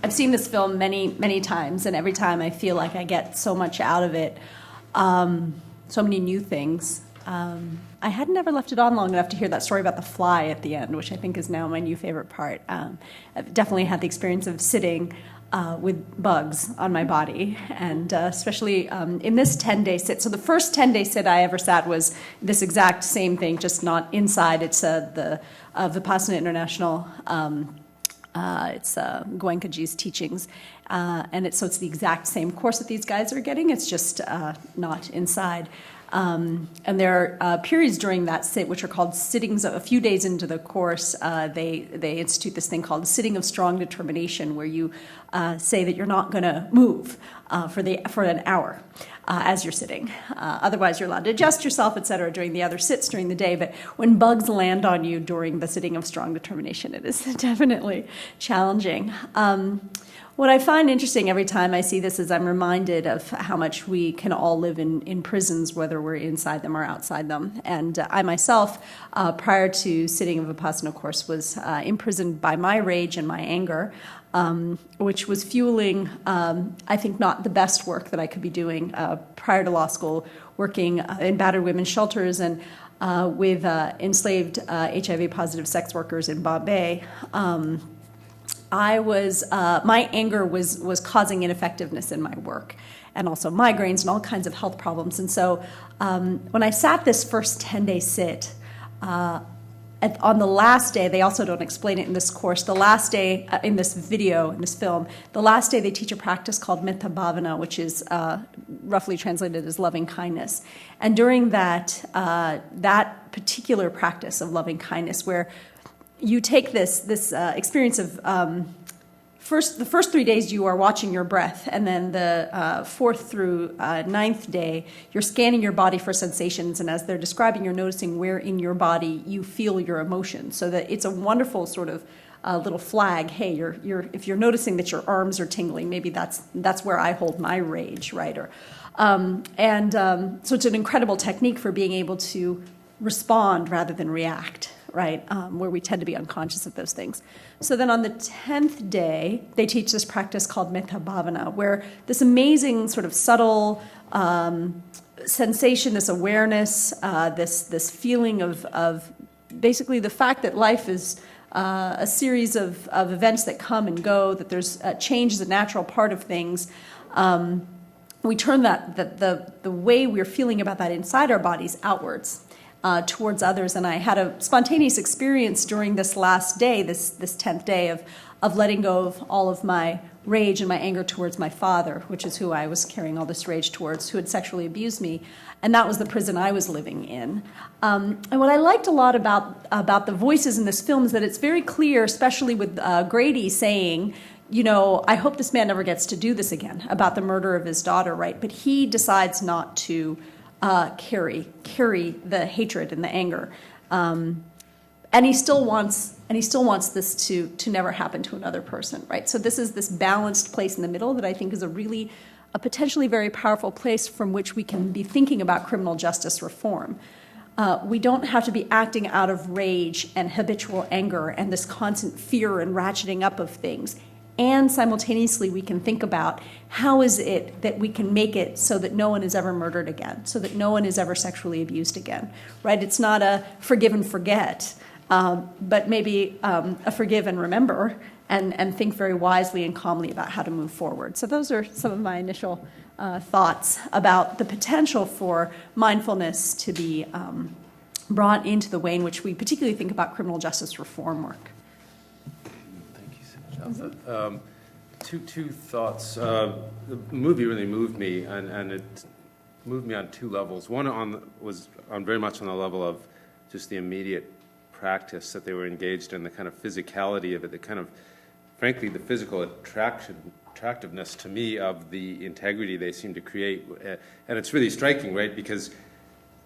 I've seen this film many times, and every time I feel like I get so much out of it, so many new things. I had never left it on long enough to hear that story about the fly at the end, which I think is now my new favorite part. I've definitely had the experience of sitting with bugs on my body, and especially in this 10-day sit. So the first 10-day sit I ever sat was this exact same thing, just not inside. It's the Vipassana International. It's Goenkaji's teachings, and it's the exact same course that these guys are getting. It's just not inside. And there are periods during that sit which are called sittings. A few days into the course, they institute this thing called sitting of strong determination, where you say that you're not going to move for an hour as you're sitting. Otherwise, you're allowed to adjust yourself, etc., during the other sits during the day. But when bugs land on you during the sitting of strong determination, it is definitely challenging. What I find interesting every time I see this is I'm reminded of how much we can all live in prisons, whether we're inside them or outside them. And I myself, prior to sitting a Vipassana course, was imprisoned by my rage and my anger, which was fueling, I think, not the best work that I could be doing prior to law school, working in battered women's shelters and with enslaved HIV-positive sex workers in Bombay. My anger was causing ineffectiveness in my work, and also migraines and all kinds of health problems. And so when I sat this first 10-day sit, on the last day, they also don't explain it in this course, the last day in this video, in this film, the last day they teach a practice called Metta Bhavana, which is roughly translated as loving kindness. And during that particular practice of loving kindness, where you take this experience of the first 3 days you are watching your breath, and then the fourth through ninth day you're scanning your body for sensations, and as they're describing, you're noticing where in your body you feel your emotions. So that it's a wonderful sort of little flag. Hey, if you're noticing that your arms are tingling, maybe that's where I hold my rage, right? So it's an incredible technique for being able to respond rather than react, right, where we tend to be unconscious of those things. So then on the 10th day, they teach this practice called Metta Bhavana, where this amazing sort of subtle sensation, this awareness, this feeling of basically the fact that life is a series of events that come and go, that there's change is a natural part of things. We turn the way we're feeling about that inside our bodies outwards. Towards others, and I had a spontaneous experience during this last day, this 10th day of letting go of all of my rage and my anger towards my father, which is who I was carrying all this rage towards, who had sexually abused me, and that was the prison I was living in. And what I liked a lot about the voices in this film is that it's very clear, especially with Grady saying, I hope this man never gets to do this again, about the murder of his daughter, right? But he decides not to carry the hatred and the anger, and he still wants this to never happen to another person, right? So this is this balanced place in the middle that I think is a potentially very powerful place from which we can be thinking about criminal justice reform. We don't have to be acting out of rage and habitual anger and this constant fear and ratcheting up of things. And simultaneously, we can think about how is it that we can make it so that no one is ever murdered again, so that no one is ever sexually abused again, right? It's not a forgive and forget, but maybe a forgive and remember, and think very wisely and calmly about how to move forward. So those are some of my initial thoughts about the potential for mindfulness to be brought into the way in which we particularly think about criminal justice reform work. Two thoughts. The movie really moved me, and it moved me on two levels. One was very much on the level of just the immediate practice that they were engaged in, the kind of physicality of it, the kind of, frankly, the physical attractiveness to me of the integrity they seem to create. And it's really striking, right, because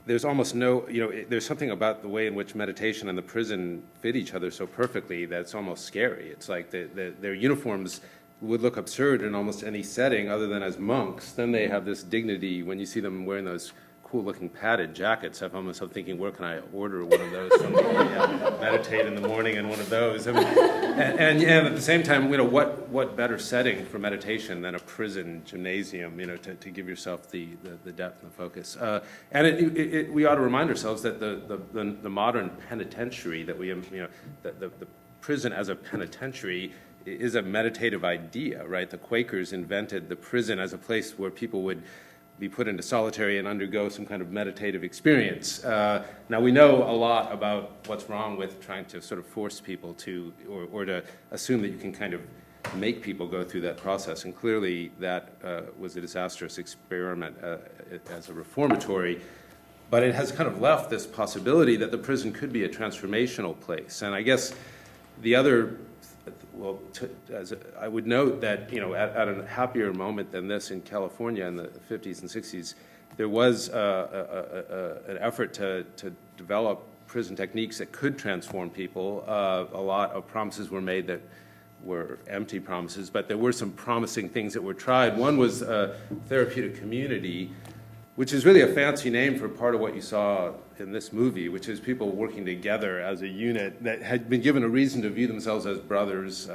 there's almost no, there's something about the way in which meditation and the prison fit each other so perfectly that it's almost scary. It's like their uniforms would look absurd in almost any setting other than as monks. Then they have this dignity when you see them wearing those cool-looking padded jackets. I'm almost thinking, where can I order one of those from? Meditate in the morning in one of those. I mean, and at the same time, what better setting for meditation than a prison gymnasium? To give yourself the depth and the focus. And we ought to remind ourselves that the modern penitentiary that we the prison as a penitentiary is a meditative idea, right? The Quakers invented the prison as a place where people would be put into solitary and undergo some kind of meditative experience. Now, we know a lot about what's wrong with trying to sort of force people to, or to assume that you can kind of make people go through that process. And clearly that was a disastrous experiment as a reformatory. But it has kind of left this possibility that the prison could be a transformational place. And I guess the other, I would note that, at a happier moment than this in California in the 50s and 60s, there was an effort to develop prison techniques that could transform people. A lot of promises were made that were empty promises, but there were some promising things that were tried. One was therapeutic community, which is really a fancy name for part of what you saw in this movie, which is people working together as a unit that had been given a reason to view themselves as brothers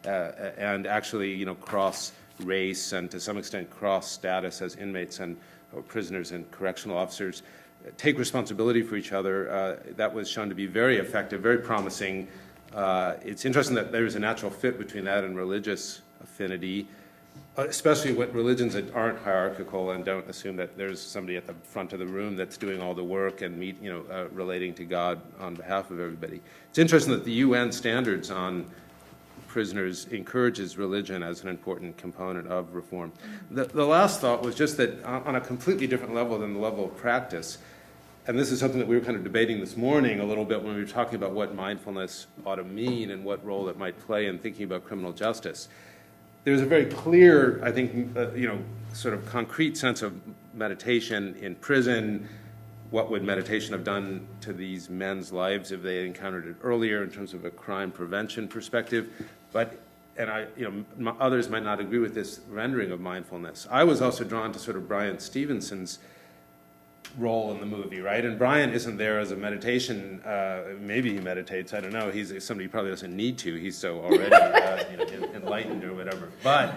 and actually, cross race and to some extent cross status as inmates or prisoners and correctional officers, take responsibility for each other. That was shown to be very effective, very promising. It's interesting that there's a natural fit between that and religious affinity, especially with religions that aren't hierarchical and don't assume that there's somebody at the front of the room that's doing all the work and relating to God on behalf of everybody. It's interesting that the UN standards on prisoners encourages religion as an important component of reform. The last thought was just that on a completely different level than the level of practice, and this is something that we were kind of debating this morning a little bit when we were talking about what mindfulness ought to mean and what role it might play in thinking about criminal justice. There's a very clear, I think, sort of concrete sense of meditation in prison. What would meditation have done to these men's lives if they had encountered it earlier in terms of a crime prevention perspective? Others might not agree with this rendering of mindfulness. I was also drawn to sort of Brian Stevenson's role in the movie, right? And Brian isn't there as a meditation. Maybe he meditates. I don't know. He's somebody who probably doesn't need to. He's so already enlightened or whatever. But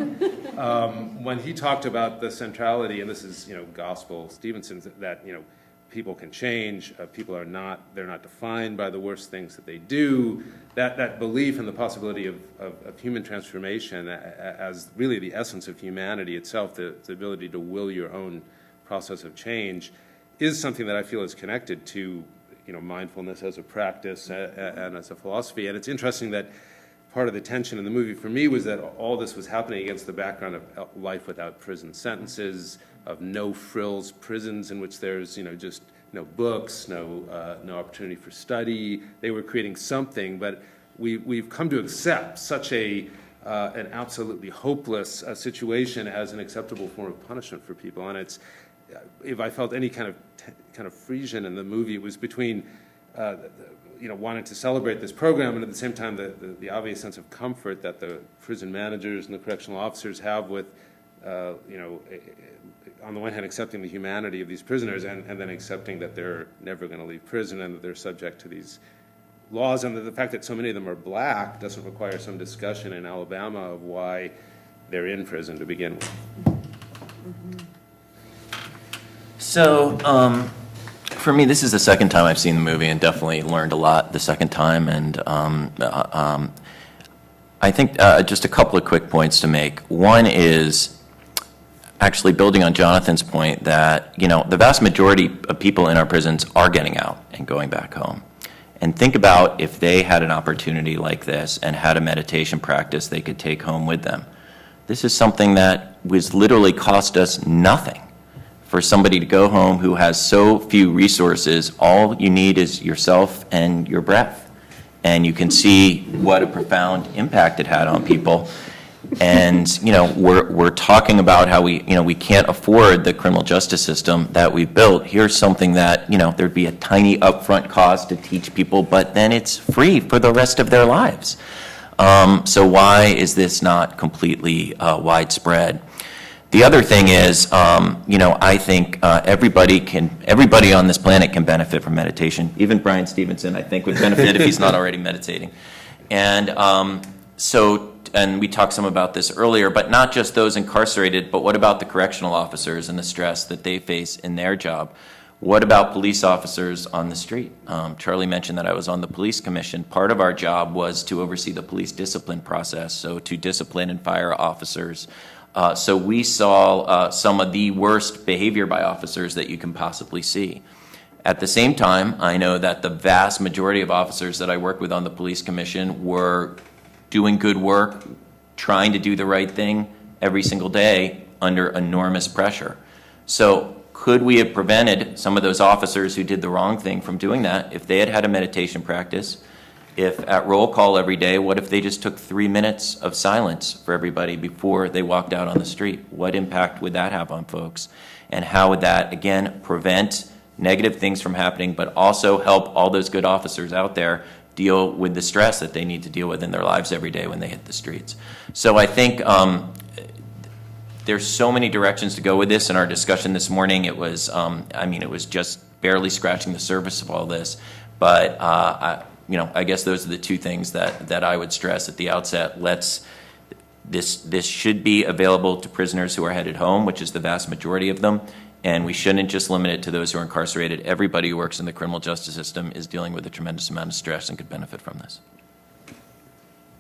when he talked about the centrality, and this is gospel Stevenson's, that people can change. People are not. They're not defined by the worst things that they do. That belief in the possibility of human transformation as really the essence of humanity itself, the ability to will your own process of change, is something that I feel is connected to, mindfulness as a practice and as a philosophy. And it's interesting that part of the tension in the movie for me was that all this was happening against the background of life without prison sentences, of no frills prisons in which there's, just no books, no opportunity for study. They were creating something, but we've come to accept such an absolutely hopeless situation as an acceptable form of punishment for people. And it's, if I felt any kind of frisson in the movie, it was between wanting to celebrate this program and at the same time the obvious sense of comfort that the prison managers and the correctional officers have with on the one hand accepting the humanity of these prisoners and then accepting that they're never going to leave prison and that they're subject to these laws, and that the fact that so many of them are black doesn't require some discussion in Alabama of why they're in prison to begin with. Mm-hmm. So, for me, this is the second time I've seen the movie and definitely learned a lot the second time. And I think just a couple of quick points to make. One is actually building on Jonathan's point that, the vast majority of people in our prisons are getting out and going back home. And think about if they had an opportunity like this and had a meditation practice they could take home with them. This is something that was literally cost us nothing. For somebody to go home who has so few resources, all you need is yourself and your breath. And you can see what a profound impact it had on people. And, we're talking about how we can't afford the criminal justice system that we've built. Here's something that, there'd be a tiny upfront cost to teach people, but then it's free for the rest of their lives. So why is this not completely widespread? The other thing is, I think everybody on this planet can benefit from meditation. Even Brian Stevenson, I think, would benefit if he's not already meditating. And and we talked some about this earlier, but not just those incarcerated, but what about the correctional officers and the stress that they face in their job? What about police officers on the street? Charlie mentioned that I was on the police commission. Part of our job was to oversee the police discipline process, so to discipline and fire officers. So we saw some of the worst behavior by officers that you can possibly see. At the same time, I know that the vast majority of officers that I work with on the police commission were doing good work, trying to do the right thing every single day under enormous pressure. So could we have prevented some of those officers who did the wrong thing from doing that if they had had a meditation practice? If at roll call every day, what if they just took 3 minutes of silence for everybody before they walked out on the street? What impact would that have on folks? And how would that, again, prevent negative things from happening, but also help all those good officers out there deal with the stress that they need to deal with in their lives every day when they hit the streets? So I think there's so many directions to go with this. In our discussion this morning, it was, it was just barely scratching the surface of all this. But I guess those are the two things that I would stress at the outset. This should be available to prisoners who are headed home, which is the vast majority of them. And we shouldn't just limit it to those who are incarcerated. Everybody who works in the criminal justice system is dealing with a tremendous amount of stress and could benefit from this.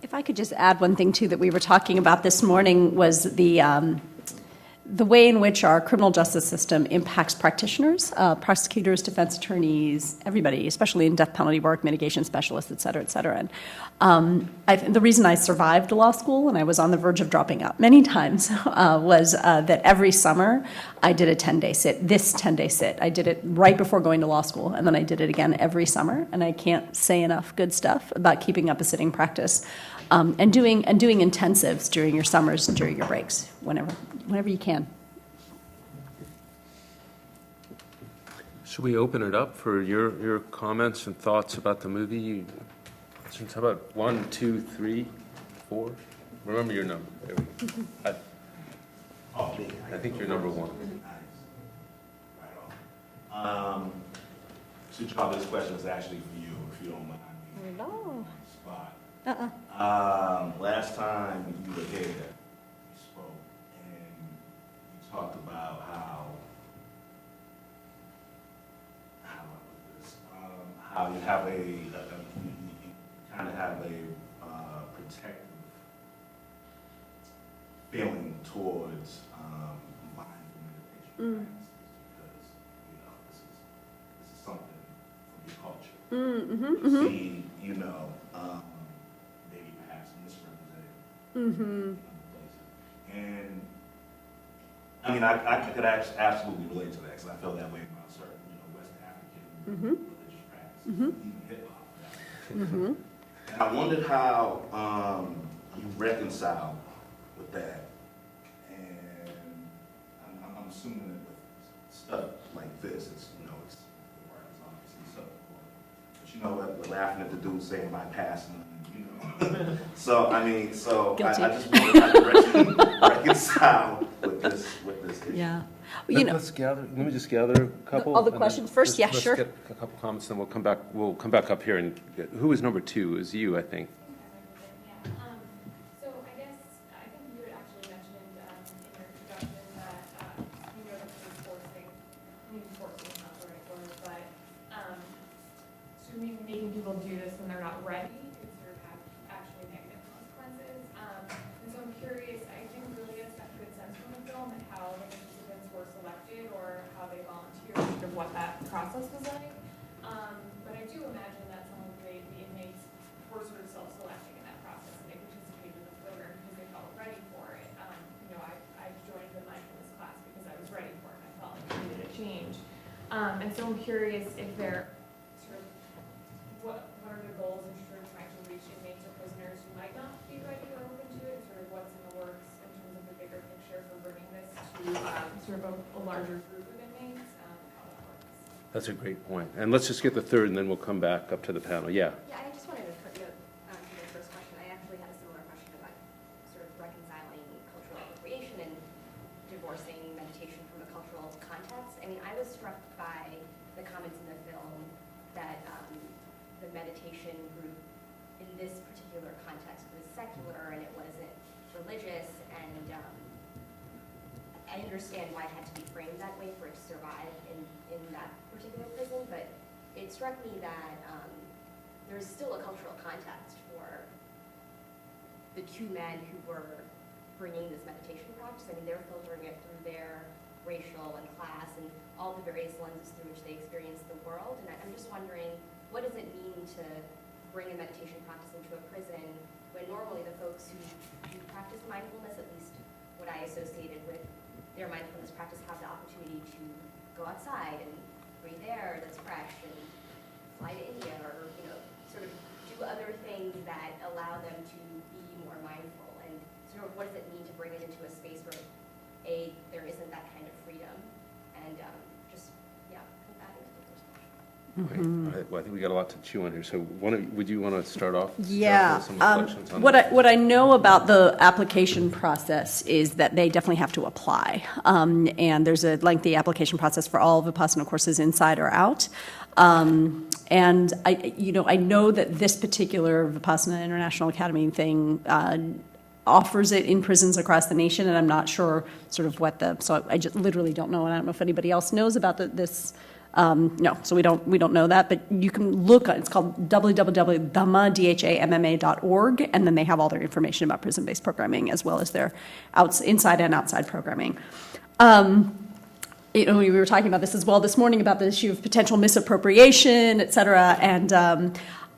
If I could just add one thing, too, that we were talking about this morning was the way in which our criminal justice system impacts practitioners, prosecutors, defense attorneys, everybody, especially in death penalty work, mitigation specialists, et cetera, et cetera. And the reason I survived law school, and I was on the verge of dropping out many times, was that every summer I did a 10-day sit, this 10-day sit. I did it right before going to law school, and then I did it again every summer. And I can't say enough good stuff about keeping up a sitting practice. And doing intensives during your summers and during your breaks, whenever you can. Should we open it up for your comments and thoughts about the movie? How about 1, 2, 3, 4? Remember your number. There we go. I think you're number 1. Sujatha, this question is actually for you, if you don't mind. No. Spot. Uh-uh. Last time you were here, you spoke, and you talked about how you have you kind of have a protective feeling towards mindful meditation practices, because this is something from your culture. Mm-hmm. See, maybe perhaps misrepresented in other places. And I could absolutely relate to that, because I feel that way about certain, West African religious practices, even hip hop. And I wondered how you reconcile with that. And I'm assuming that with stuff like this, it's the word is obviously so. But we're laughing at the dude saying my passing, So I just wonder how you reconcile with this issue. Yeah. Let me just gather a couple. All the questions first? Yeah, sure. Let's get a couple comments, then we'll come back up here and who was number 2? Is you, I think. So I think you had actually mentioned in your introduction that that forcing is not the right word, but so making people do this when they're not ready could sort of have actually negative consequences. And so I'm curious, I didn't really get a good sense from the film and how the participants were selected or how they volunteered, sort of what that process was like. But I do imagine that some of the inmates were sort of self-selecting in that process, and they participated in the program because they felt ready for it. I joined the mindfulness class because I was ready for it, and I felt like I needed a change. And so I'm curious if they're sort of, what are the goals in sort of trying to reach inmates or prisoners who might not be ready or open to it, and sort of what's in the works in terms of the bigger picture for bringing this to sort of a larger group of inmates, how that works. That's a great point. And let's just get the third, and then we'll come back up to the panel. Yeah. Yeah, I just wanted to put to the first question. I actually had a similar question about sort of reconciling cultural appropriation and divorce meditation group in this particular context was secular and it wasn't religious, and I understand why it had to be framed that way for it to survive in that particular prison, but it struck me that there's still a cultural context for the two men who were bringing this meditation practice. I mean, they're filtering it through their racial and class and all the various lenses through which they experience the world. And I'm just wondering, what does it mean to bring a meditation practice into a prison when normally the folks who practice mindfulness, at least what I associated with their mindfulness practice, have the opportunity to go outside and breathe air that's fresh and fly to India, or sort of do other things that allow them to be more mindful. And sort of what does it mean to bring it into a space where there isn't that kind of freedom, and just put that into the first question. All right. Well, I think we got a lot to chew on here. So would you want to start off? Yeah. Some reflections on What I know about the application process is that they definitely have to apply. And there's a lengthy application process for all Vipassana courses, inside or out. And I know that this particular Vipassana International Academy thing offers it in prisons across the nation, and I'm not sure sort of so I just literally don't know, and I don't know if anybody else knows about this. No, so we don't know that, but you can look at, it's called www.dhamma.org, and then they have all their information about prison-based programming as well as their inside and outside programming. We were talking about this as well this morning about the issue of potential misappropriation, et cetera, and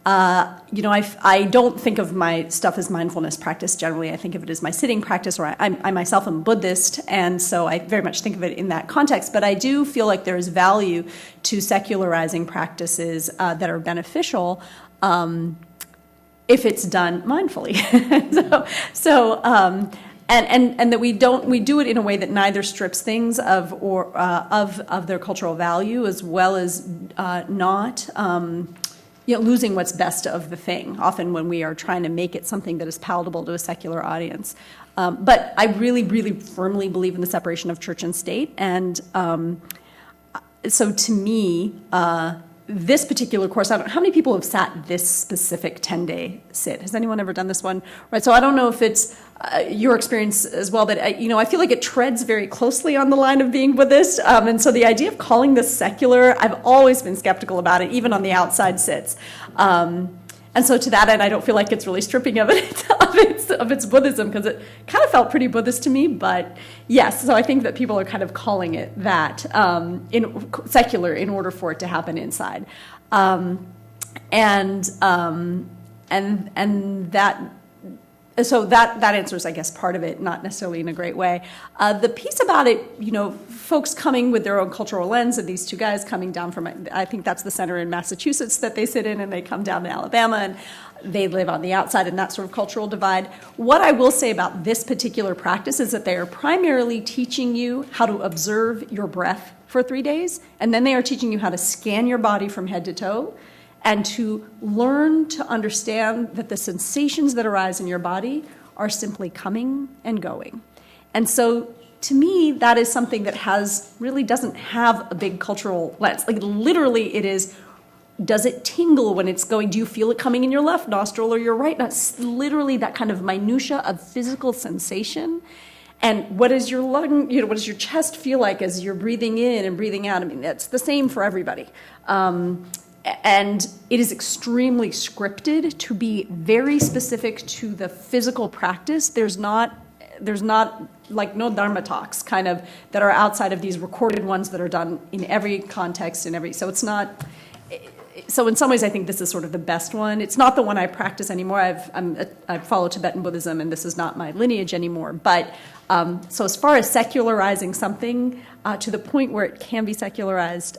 I don't think of my stuff as mindfulness practice generally. I think of it as my sitting practice, or I myself am Buddhist, and so I very much think of it in that context. But I do feel like there is value to secularizing practices that are beneficial if it's done mindfully. And that we do it in a way that neither strips things of their cultural value, as well as not losing what's best of the thing, often when we are trying to make it something that is palatable to a secular audience. But I really, really firmly believe in the separation of church and state. And so to me, this particular course, I don't know how many people have sat this specific 10-day sit. Has anyone ever done this one? Right. So I don't know if it's your experience as well, but I feel like it treads very closely on the line of being Buddhist. And so the idea of calling this secular, I've always been skeptical about it, even on the outside sits. And so to that end, I don't feel like it's really stripping of its Buddhism, because it kind of felt pretty Buddhist to me. But yes, so I think that people are kind of calling it that in secular in order for it to happen inside, and that. So that answers, I guess, part of it, not necessarily in a great way. The piece about it, folks coming with their own cultural lens, and these two guys coming down from, I think that's the center in Massachusetts that they sit in, and they come down to Alabama, and they live on the outside in that sort of cultural divide. What I will say about this particular practice is that they are primarily teaching you how to observe your breath for 3 days, and then they are teaching you how to scan your body from head to toe, and to learn to understand that the sensations that arise in your body are simply coming and going. And so, to me, that is something that really doesn't have a big cultural lens. Like, literally, it is, does it tingle when it's going? Do you feel it coming in your left nostril or your right nostril? Literally, that kind of minutia of physical sensation. And what does your what does your chest feel like as you're breathing in and breathing out? I mean, that's the same for everybody. And it is extremely scripted to be very specific to the physical practice. There's not like no Dharma talks kind of that are outside of these recorded ones that are done in every context and so it's not. So in some ways, I think this is sort of the best one. It's not the one I practice anymore. I follow Tibetan Buddhism, and this is not my lineage anymore. But so as far as secularizing something to the point where it can be secularized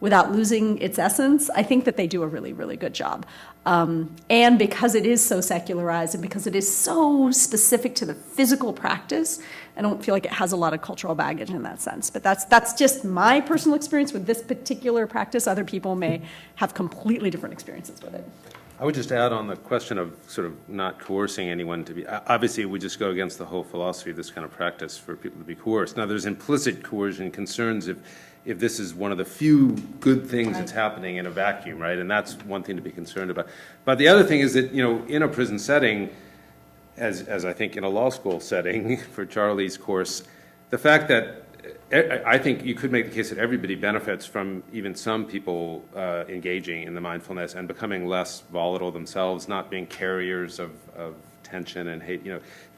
without losing its essence, I think that they do a really, really good job. And because it is so secularized and because it is so specific to the physical practice, I don't feel like it has a lot of cultural baggage in that sense. But that's just my personal experience with this particular practice. Other people may have completely different experiences with it. I would just add on the question of sort of not coercing anyone to be, obviously it would just go against the whole philosophy of this kind of practice for people to be coerced. Now, there's implicit coercion concerns if this is one of the few good things that's happening in a vacuum, right? And that's one thing to be concerned about. But the other thing is that, in a prison setting, as I think in a law school setting for Charlie's course, the fact that I think you could make the case that everybody benefits from even some people engaging in the mindfulness and becoming less volatile themselves, not being carriers of tension and hate.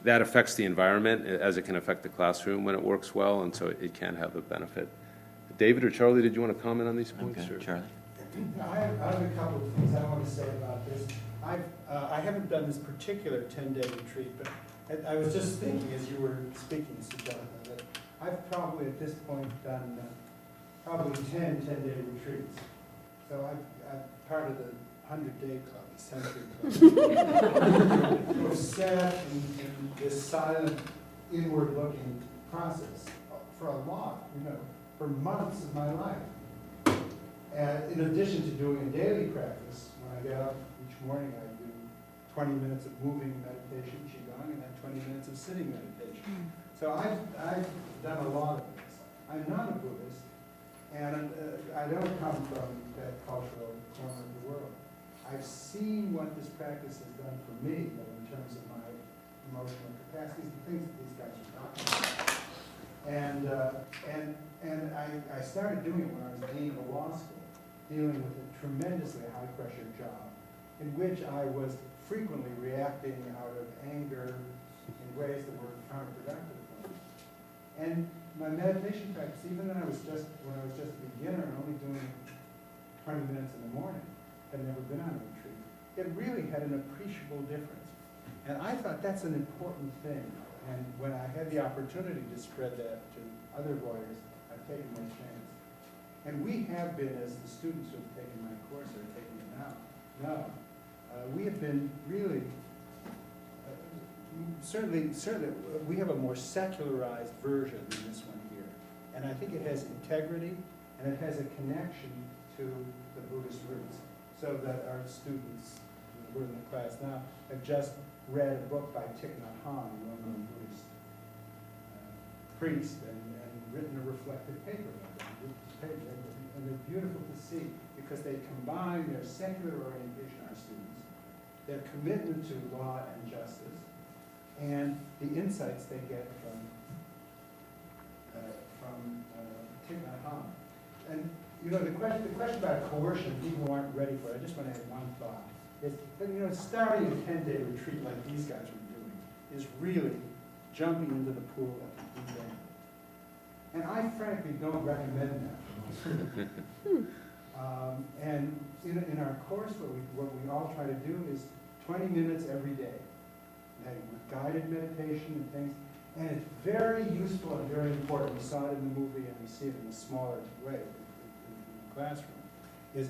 That affects the environment as it can affect the classroom when it works well, and so it can have a benefit. David or Charlie, did you want to comment on these points? Okay, Charlie. I have a couple of things I want to say about this. I haven't done this particular 10-day retreat, but I was just thinking as you were speaking, Sujatha, that I've probably at this point done probably 10 10-day retreats. So I'm part of the 100-day club, the century club. We're sat in this silent, inward-looking process for a lot, for months of my life. And in addition to doing a daily practice, when I get up each morning, I do 20 minutes of moving meditation, qigong, and then 20 minutes of sitting meditation. So I've done a lot of this. I'm not a Buddhist, and I don't come from that cultural corner of the world. I've seen what this practice has done for me, in terms of my emotional capacities, the things that these guys are talking about. And I started doing it when I was dean of a law school, dealing with a tremendously high-pressure job, in which I was frequently reacting out of anger in ways that were counterproductive. And my meditation practice, even when I was just a beginner and only doing 20 minutes in the morning, had never been on a retreat, it really had an appreciable difference. And I thought that's an important thing. And when I had the opportunity to spread that to other lawyers, I've taken my chance. And we have been, as the students who have taken my course are taking it now, we have been really, certainly, we have a more secularized version than this one here. And I think it has integrity, and it has a connection to the Buddhist roots, so that our students who are in the class now have just read a book by Thich Nhat Hanh, a well-known Buddhist priest, and written a reflective paper about it. And they're beautiful to see, because they combine their secular orientation, our students, their commitment to law and justice, and the insights they get from Thich Nhat Hanh. And the question about coercion, people aren't ready for it. I just want to add one thought. Is that, starting a 10-day retreat like these guys are doing is really jumping into the pool at the deep end. And I frankly don't recommend that. And in our course, what we all try to do is 20 minutes every day, with guided meditation and things. And it's very useful and very important. We saw it in the movie, and we see it in a smaller way in the classroom, is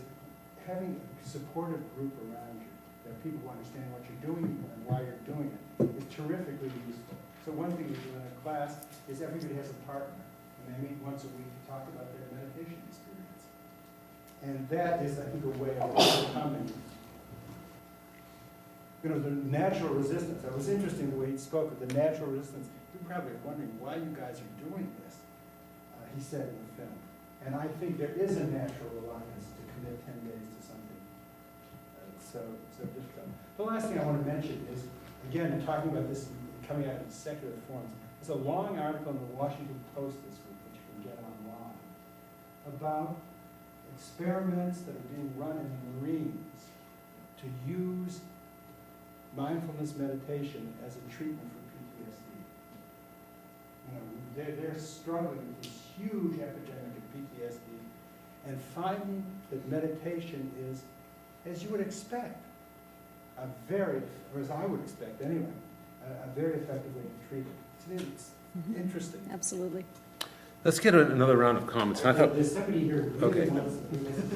having a supportive group around you. There are people who understand what you're doing and why you're doing it. Is terrifically useful. So one thing we do in a class is everybody has a partner, and they meet once a week to talk about their meditation experience. And that is, I think, a way of overcoming the natural resistance. It was interesting the way he spoke of the natural resistance. You're probably wondering why you guys are doing this, he said in the film. And I think there is a natural reluctance to commit 10 days to something so difficult. The last thing I want to mention is, again, talking about this coming out in secular forms, there's a long article in the Washington Post this week, which you can get online, about experiments that are being run in the Marines to use mindfulness meditation as a treatment for PTSD. They're struggling with this huge epidemic of PTSD, and finding that meditation is, as you would expect, or as I would expect anyway, a very effective way to treat it. It's interesting. Absolutely. Let's get another round of comments. I thought, There's somebody here who really Okay. wants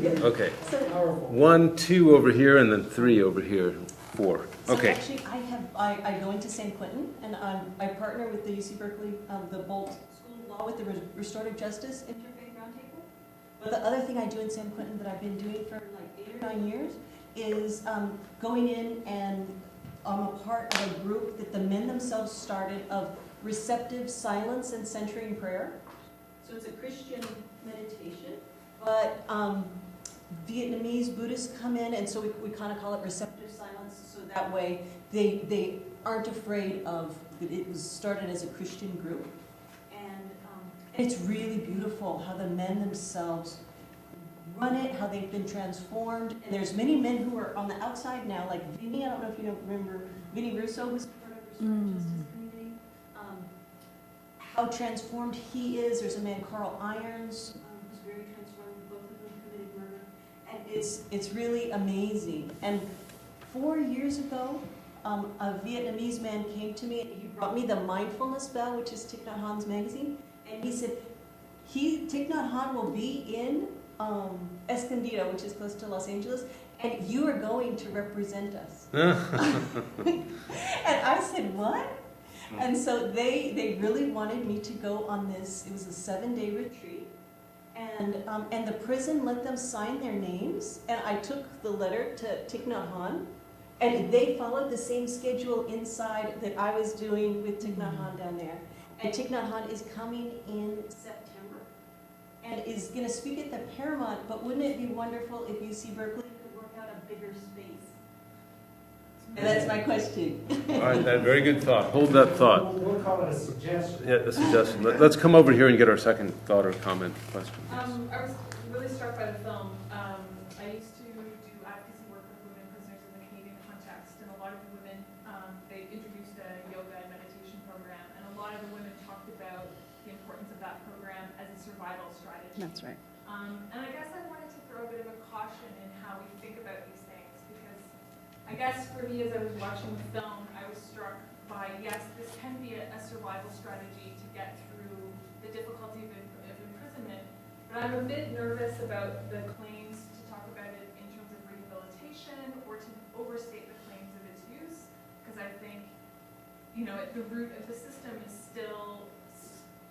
to. okay, Powerful. 1, 2 over here, and then 3 over here, 4. Okay. So actually, I go into San Quentin, and I partner with the UC Berkeley, the Bolt School of Law with the Restorative Justice Interfaith Roundtable. But the other thing I do in San Quentin that I've been doing for like 8 or 9 years is going in, and I'm a part of a group that the men themselves started of receptive silence and centering prayer. So it's a Christian meditation, but Vietnamese Buddhists come in, and so we kind of call it receptive silence, so that way they aren't afraid of that it was started as a Christian group. And it's really beautiful how the men themselves run it, how they've been transformed. And there's many men who are on the outside now, like Vinny, I don't know if you remember Vinny Russo, who's part of the Restorative Justice community. How transformed he is. There's a man, Carl Irons, who's very transformed. Both of them committed murder. And it's really amazing. And 4 years ago, a Vietnamese man came to me, and he brought me the Mindfulness Bell, which is Thich Nhat Hanh's magazine, and he said, Thich Nhat Hanh will be in Escondido, which is close to Los Angeles, and you are going to represent us. And I said, what? And so they really wanted me to go on this. It was a 7-day retreat, and the prison let them sign their names, and I took the letter to Thich Nhat Hanh, and they followed the same schedule inside that I was doing with Thich Nhat Hanh down there. And Thich Nhat Hanh is coming in September and is going to speak at the Paramount, but wouldn't it be wonderful if UC Berkeley could work out a bigger space? And that's my question. All right, that very good thought. Hold that thought. We'll call it a suggestion. Yeah, a suggestion. Let's come over here and get our second thought or comment question. I was really struck by the film. I used to do advocacy work with women prisoners in the Canadian context, and a lot of the women, they introduced a yoga and meditation program, and a lot of the women talked about the importance of that program as a survival strategy. That's right. And I guess I wanted to throw a bit of a caution in how we think about these things, because I guess for me, as I was watching the film, I was struck by, yes, this can be a survival strategy to get through the difficulty of imprisonment, but I'm a bit nervous about the claims to talk about it in terms of rehabilitation or to overstate the claims of its use, because I think, you know, at the root of the system is still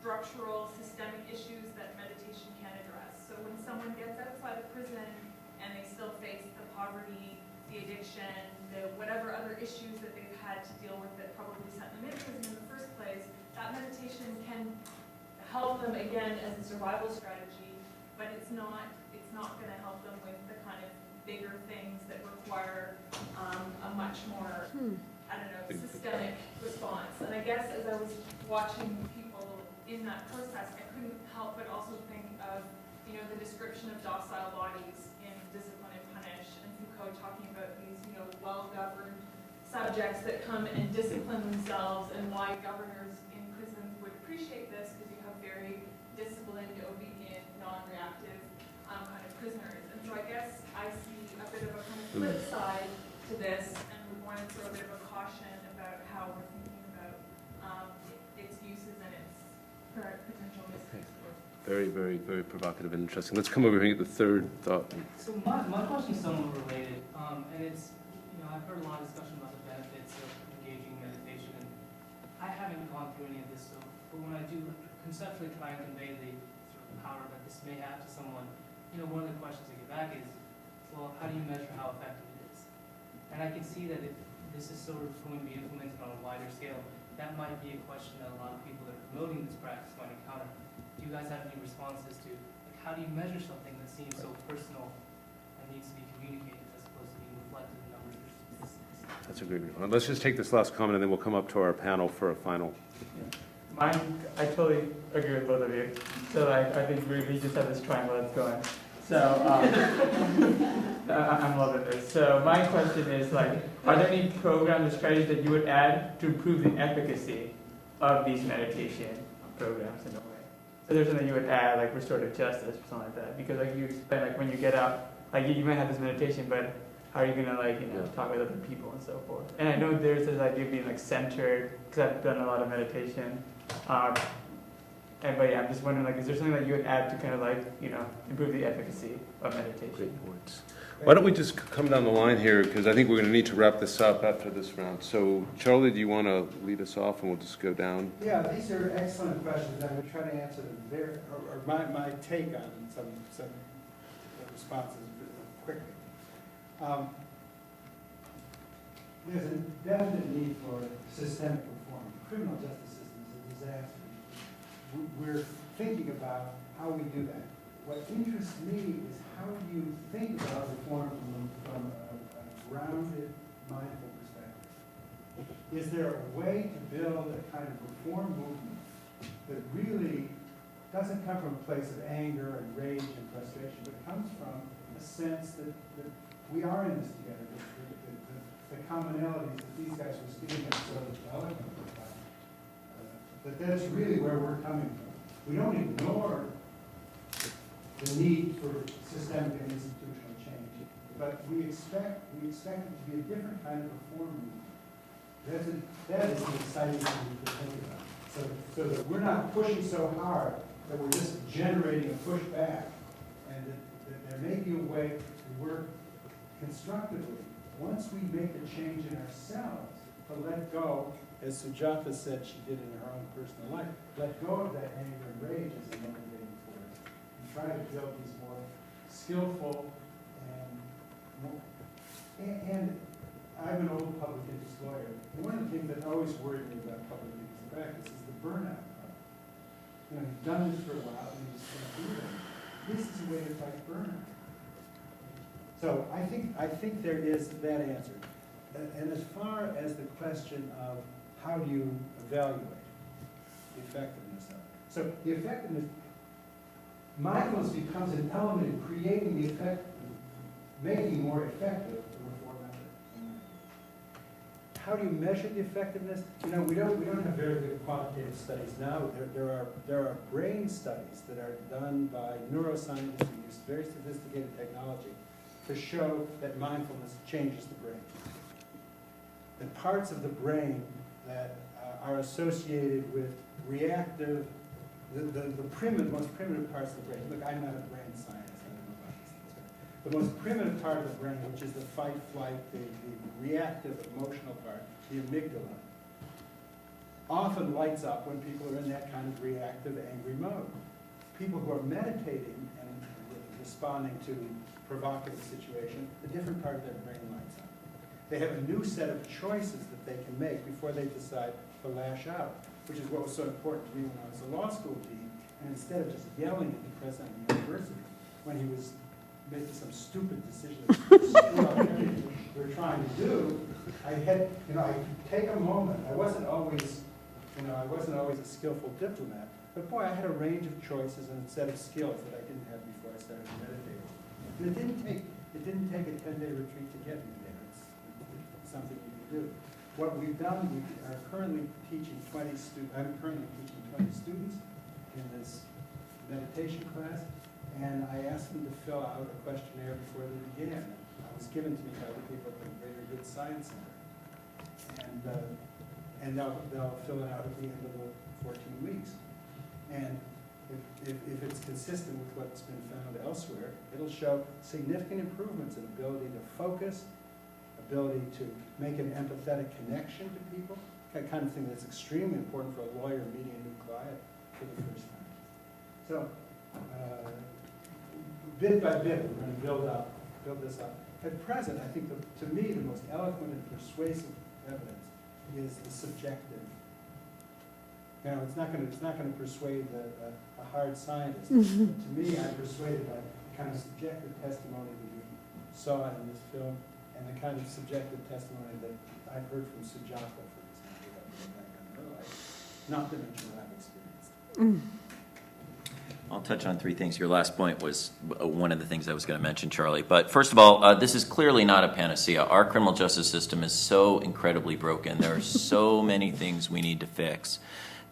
structural, systemic issues that meditation can address. So when someone gets outside of prison and they still face the poverty, the addiction, the whatever other issues that they've had to deal with that probably sent them in prison in the first place, that meditation can help them again as a survival strategy, but it's not going to help them with the kind of bigger things that require a much more, I don't know, systemic response. And I guess as I was watching people in that process, I couldn't help but also think of, you know, the description of docile bodies in Discipline and Punish, and Foucault talking about these, you know, well-governed subjects that come and discipline themselves, and why governors in prisons would appreciate this, because you have very disciplined, obedient, non-reactive kind of prisoners. And so I guess I see a bit of a kind of flip side to this, and we want to throw a bit of a caution about how we're thinking about its uses and its potential mistakes. Very, very, very provocative and interesting. Let's come over here and get the third thought. So my question is somewhat related, and it's, you know, I've heard a lot of discussion about the benefits of engaging in meditation, and I haven't gone through any of this, so, but when I do conceptually try and convey the sort of power that this may have to someone, you know, one of the questions I get back is, well, how do you measure how effective it is? And I can see that if this is sort of going to be implemented on a wider scale, that might be a question that a lot of people that are promoting this practice might encounter. Do you guys have any responses to, like, how do you measure something that seems so personal and needs to be communicated as opposed to being reflected in numbers or statistics? That's a great one. Let's just take this last comment and then we'll come up to our panel for a final. Mine, I totally agree with both of you. So like, I think we just have this triangle that's going. So I'm loving this. So my question is like, are there any programs or strategies that you would add to improve the efficacy of these meditation programs in a way? So there's something you would add, like restorative justice or something like that, because like you explain, like when you get out, like you might have this meditation, but how are you gonna like, you know, talk with other people and so forth? And I know there's this idea of being like centered, because I've done a lot of meditation. But yeah, I'm just wondering, like, is there something that you would add to kind of like, you know, improve the efficacy of meditation? Great points. Why don't we just come down the line here, because I think we're going to need to wrap this up after this round. So Charlie, do you want to lead us off and we'll just go down? Yeah, these are excellent questions. I'm going to try to answer them very, or my take on some responses quickly. there's a definite need for systemic reform. The criminal justice system is a disaster. We're thinking about how we do that. What interests me is how you think about reform from a grounded, mindful perspective. Is there a way to build a kind of reform movement that really doesn't come from a place of anger and rage and frustration, but comes from a sense that we are in this together, the commonalities that these guys were speaking of so eloquently about, that's really where we're coming from. We don't ignore the need for systemic and institutional change, but we expect it to be a different kind of reform movement. That is an exciting thing to think about. So that we're not pushing so hard that we're just generating a pushback, and that there may be a way to work constructively once we make a change in ourselves to let go, as Sujatha said she did in her own personal life, let go of that anger and rage as a motivating force and try to build these more skillful and I'm an old public interest lawyer, and one of the things that always worried me about public interest practice is the burnout problem. You know, you've done this for a while and you just can't do it. This is a way to fight burnout. So I think there is that answer. And as far as the question of how do you evaluate the effectiveness of it. So the effectiveness, mindfulness becomes an element in creating the effect, making more effective the reform effort. How do you measure the effectiveness? You know, we don't have very good quantitative studies now. There are brain studies that are done by neuroscientists who use very sophisticated technology to show that mindfulness changes the brain. The parts of the brain that are associated with reactive, the most primitive parts of the brain. Look, I'm not a brain scientist, I don't know about these things. The most primitive part of the brain, which is the fight, flight, the reactive, emotional part, the amygdala, often lights up when people are in that kind of reactive, angry mode. People who are meditating and responding to provocative situation, a different part of their brain lights up. They have a new set of choices that they can make before they decide to lash out, which is what was so important to me when I was a law school dean. And instead of just yelling at the president of the university when he was making some stupid decision that screwed up everything we were trying to do, I had, I could take a moment. I wasn't always a skillful diplomat, but boy, I had a range of choices and a set of skills that I didn't have before I started meditating. And it didn't take a 10-day retreat to get me there. It's something you can do. What we've done, we are currently teaching 20 students. I'm currently teaching 20 students in this meditation class, and I asked them to fill out a questionnaire before they began. It was given to me by the people at the Greater Good Science Center, and they'll fill it out at the end of the 14 weeks. And if it's consistent with what's been found elsewhere, it'll show significant improvements in ability to focus, ability to make an empathetic connection to people, that kind of thing that's extremely important for a lawyer meeting a new client for the first time. So, bit by bit, we're going to build this up. At present, I think to me the most eloquent and persuasive evidence is the subjective. Now, it's not going to persuade a hard scientist. But to me, I'm persuaded by the kind of subjective testimony that you saw in this film, and the kind of subjective testimony that I've heard from Sujatha, for example, about her life, not to mention what I've experienced. I'll touch on three things. Your last point was one of the things I was going to mention, Charlie. But first of all, this is clearly not a panacea. Our criminal justice system is so incredibly broken. There are so many things we need to fix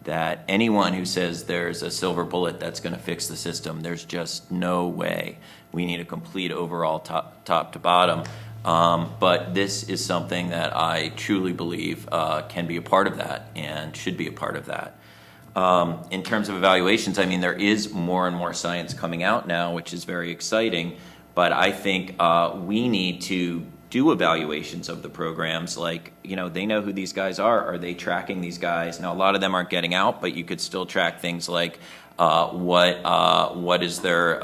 that anyone who says there's a silver bullet that's going to fix the system, there's just no way. We need a complete overall top to bottom. But this is something that I truly believe can be a part of that and should be a part of that. In terms of evaluations, I mean, there is more and more science coming out now, which is very exciting, but I think we need to do evaluations of the programs, like, they know who these guys are. Are they tracking these guys? Now, a lot of them aren't getting out, but you could still track things like what is their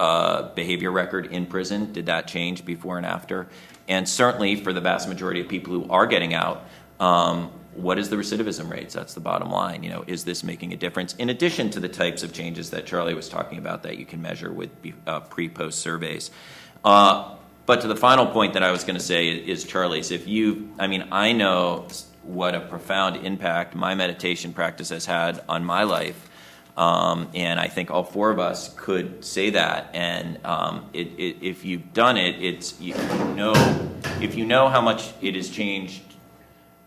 behavior record in prison? Did that change before and after? And certainly for the vast majority of people who are getting out, what is the recidivism rates? That's the bottom line. Is this making a difference? In addition to the types of changes that Charlie was talking about that you can measure with pre-post surveys. But to the final point that I was going to say is Charlie's. I know what a profound impact my meditation practice has had on my life. And I think all four of us could say that. And if you've done it, if you know how much it has changed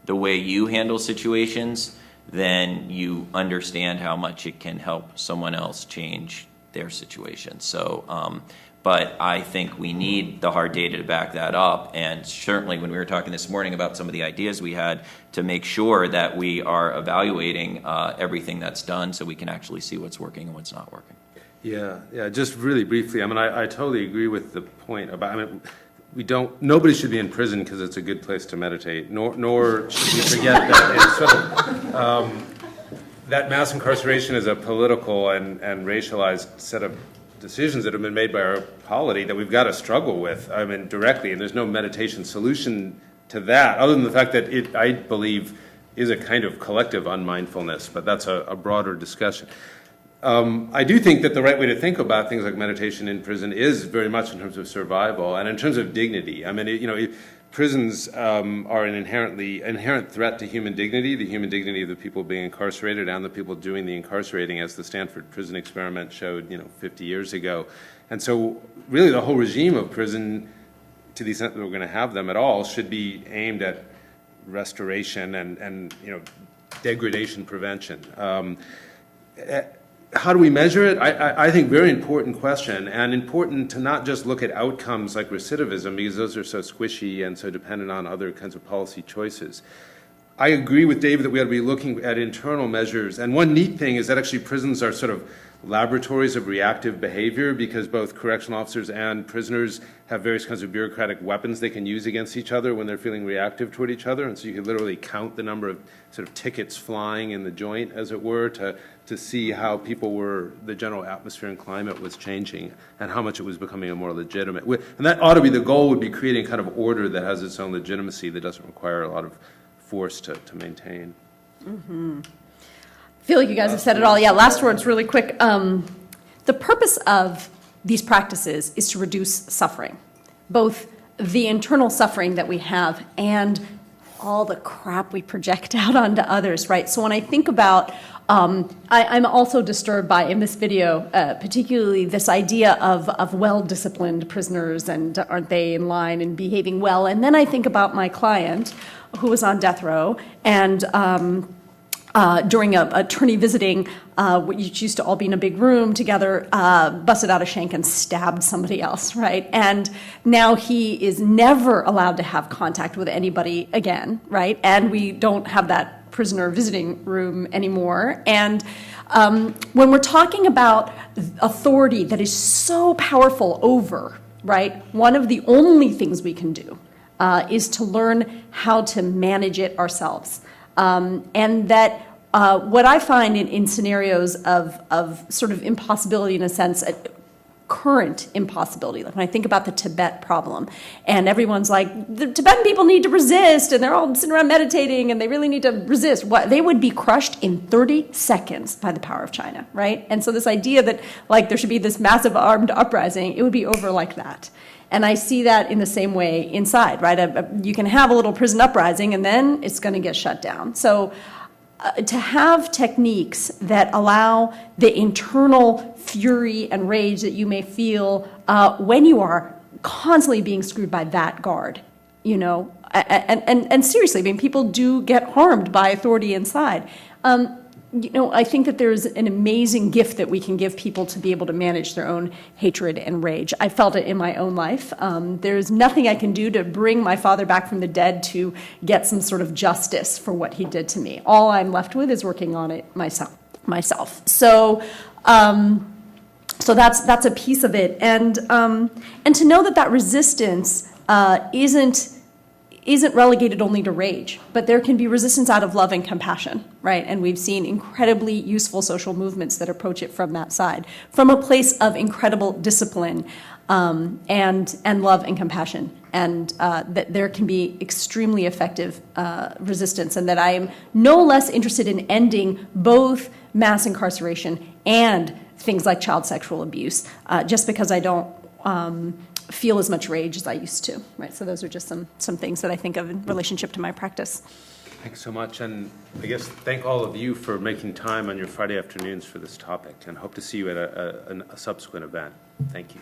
the way you handle situations, then you understand how much it can help someone else change their situation. So, but I think we need the hard data to back that up. And certainly when we were talking this morning about some of the ideas we had, to make sure that we are evaluating everything that's done so we can actually see what's working and what's not working. Yeah, just really briefly, I totally agree with the point about, nobody should be in prison because it's a good place to meditate, nor should we forget that it's sort of, that mass incarceration is a political and racialized set of decisions that have been made by our polity that we've got to struggle with, directly, and there's no meditation solution to that, other than the fact that it, I believe, is a kind of collective unmindfulness, but that's a broader discussion. I do think that the right way to think about things like meditation in prison is very much in terms of survival and in terms of dignity. Prisons are an inherent threat to human dignity, the human dignity of the people being incarcerated and the people doing the incarcerating, as the Stanford prison experiment showed, 50 years ago. And so really the whole regime of prison, to the extent that we're going to have them at all, should be aimed at restoration and degradation prevention. How do we measure it? I think very important question, and important to not just look at outcomes like recidivism, because those are so squishy and so dependent on other kinds of policy choices. I agree with David that we ought to be looking at internal measures, and one neat thing is that actually prisons are sort of laboratories of reactive behavior, because both correctional officers and prisoners have various kinds of bureaucratic weapons they can use against each other when they're feeling reactive toward each other, and so you can literally count the number of sort of tickets flying in the joint, as it were, to see how the general atmosphere and climate was changing and how much it was becoming a more legitimate. And that ought to be the goal, would be creating a kind of order that has its own legitimacy, that doesn't require a lot of force to maintain. Mm-hmm. I feel like you guys have said it all. Yeah, last words really quick. The purpose of these practices is to reduce suffering, both the internal suffering that we have and all the crap we project out onto others, right? So when I think about, I'm also disturbed by, in this video, particularly this idea of well-disciplined prisoners, and aren't they in line and behaving well? And then I think about my client who was on death row, and during a attorney visiting, which used to all be in a big room together, busted out a shank and stabbed somebody else, right? And now he is never allowed to have contact with anybody again, right? And we don't have that prisoner visiting room anymore. And when we're talking about authority that is so powerful over, right, one of the only things we can do is to learn how to manage it ourselves. And that what I find in scenarios of sort of impossibility, in a sense, current impossibility, like when I think about the Tibet problem, and everyone's like, the Tibetan people need to resist, and they're all sitting around meditating, and they really need to resist. They would be crushed in 30 seconds by the power of China, right? And so this idea that like there should be this massive armed uprising, it would be over like that. And I see that in the same way inside, right? You can have a little prison uprising, and then it's going to get shut down. So to have techniques that allow the internal fury and rage that you may feel when you are constantly being screwed by that guard, and seriously, people do get harmed by authority inside. I think that there's an amazing gift that we can give people to be able to manage their own hatred and rage. I felt it in my own life. There's nothing I can do to bring my father back from the dead to get some sort of justice for what he did to me. All I'm left with is working on it myself. So that's a piece of it. And to know that resistance isn't isn't relegated only to rage, but there can be resistance out of love and compassion, right? And we've seen incredibly useful social movements that approach it from that side, from a place of incredible discipline and love and compassion, and that there can be extremely effective resistance, and that I am no less interested in ending both mass incarceration and things like child sexual abuse, just because I don't feel as much rage as I used to, right? So those are just some things that I think of in relationship to my practice. Thanks so much, and I guess thank all of you for making time on your Friday afternoons for this topic, and hope to see you at a subsequent event. Thank you.